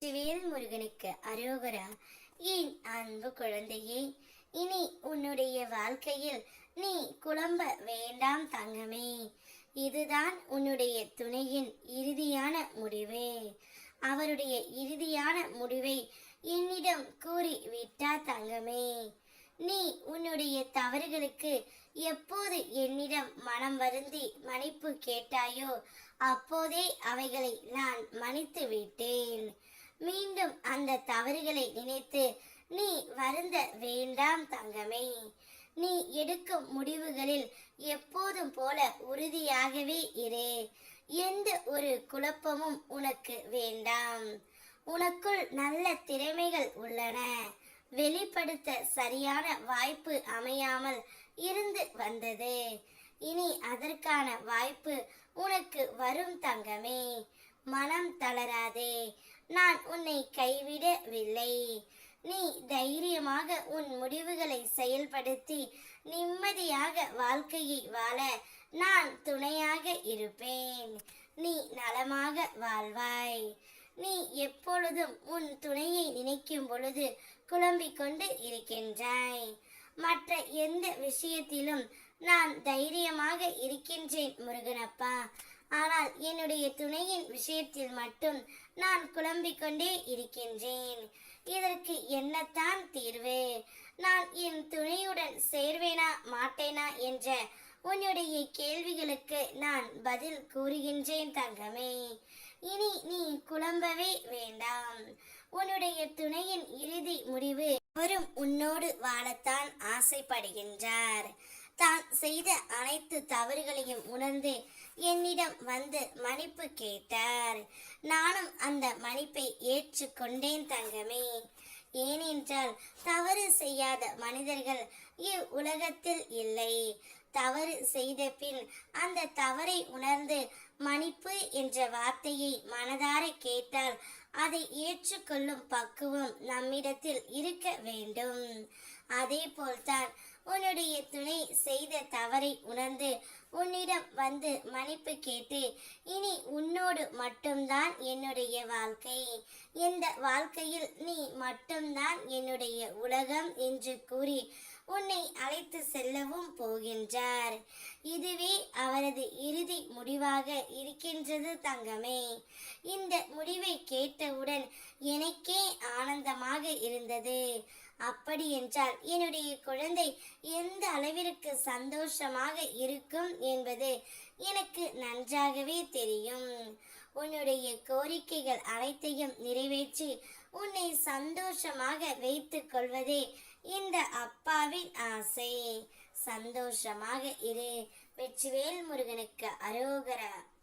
வெற்றிவேல் முருகனுக்கு அரோகரா. என் அன்பு குழந்தையே, இனி உன்னுடைய வாழ்க்கையில் நீ குழம்ப வேண்டாம் தங்கமே. இதுதான் உன்னுடைய துணையின் இறுதியான முடிவு. அவருடைய இறுதியான முடிவை என்னிடம் கூறி விட்டா தங்கமே. நீ உன்னுடைய தவறுகளுக்கு எப்போது என்னிடம் மனம் வருந்தி மன்னிப்பு கேட்டாயோ அப்போதே அவைகளை நான் மன்னித்து விட்டேன். மீண்டும் அந்த தவறுகளை நினைத்து நீ வருந்த வேண்டாம் தங்கமே. நீ எடுக்கும் முடிவுகளில் எப்போதும் போல உறுதியாகவே இரு. எந்த ஒரு குழப்பமும் உனக்கு வேண்டாம். உனக்குள் நல்ல திறமைகள் உள்ளன. வெளிப்படுத்த சரியான வாய்ப்பு அமையாமல் இருந்து வந்தது. இனி அதற்கான வாய்ப்பு உனக்கு வரும் தங்கமே. மனம் தளராதே. நான் உன்னை கைவிடவில்லை. நீ தைரியமாக உன் முடிவுகளை செயல்படுத்தி நிம்மதியாக வாழ்க்கையை வாழ நான் துணையாக இருப்பேன். நீ நலமாக வாழ்வாய். நீ எப்பொழுதும் உன் துணையை நினைக்கும் பொழுது குழம்பிக் கொண்டு இருக்கின்றாய். மற்ற எந்த விஷயத்திலும் நான் தைரியமாக இருக்கின்றேன் முருகனப்பா. ஆனால் என்னுடைய துணையின் விஷயத்தில் மட்டும் நான் குழம்பிக் கொண்டே இருக்கின்றேன். இதற்கு என்னத்தான் தீர்வு? நான் என் துணையுடன் சேர்வேனா மாட்டேனா என்ற உன்னுடைய கேள்விகளுக்கு நான் பதில் கூறுகின்றேன் தங்கமே. இனி நீ குழம்பவே வேண்டாம். உன்னுடைய துணையின் இறுதி முடிவு அவரும் உன்னோடு வாழத்தான் ஆசைப்படுகின்றார். தான் செய்த அனைத்து தவறுகளையும் உணர்ந்து என்னிடம் வந்து மன்னிப்பு கேட்டார். நானும் அந்த மன்னிப்பை ஏற்றுக்கொண்டேன் தங்கமே. ஏனென்றால் தவறு செய்யாத மனிதர்கள் இவ்வுலகத்தில் இல்லை. தவறு செய்த பின் அந்த தவறை உணர்ந்து மன்னிப்பு என்ற வார்த்தையை மனதார கேட்டால் அதை ஏற்றுக்கொள்ளும் பக்குவம் நம்மிடத்தில் இருக்க வேண்டும். அதே போல்தான் உன்னுடைய துணை செய்த தவறை உணர்ந்து உன்னிடம் வந்து மன்னிப்பு கேட்டு இனி உன்னோடு மட்டும்தான் என்னுடைய வாழ்க்கை, இந்த வாழ்க்கையில் நீ மட்டும்தான் என்னுடைய உலகம் என்று கூறி உன்னை அழைத்து செல்லவும் போகின்றார். இதுவே அவரது இறுதி முடிவாக இருக்கின்றது தங்கமே. இந்த முடிவை கேட்டவுடன் எனக்கே ஆனந்தமாக இருந்தது. அப்படி என்றால் என்னுடைய குழந்தை எந்த அளவிற்கு சந்தோஷமாக இருக்கும் என்பது எனக்கு நன்றாகவே தெரியும். உன்னுடைய கோரிக்கைகள் அனைத்தையும் நிறைவேற்றி உன்னை சந்தோஷமாக வைத்துக் கொள்வதே இந்த அப்பாவின் ஆசை. சந்தோஷமாக இரு. வெற்றிவேல் முருகனுக்கு அரோகரா.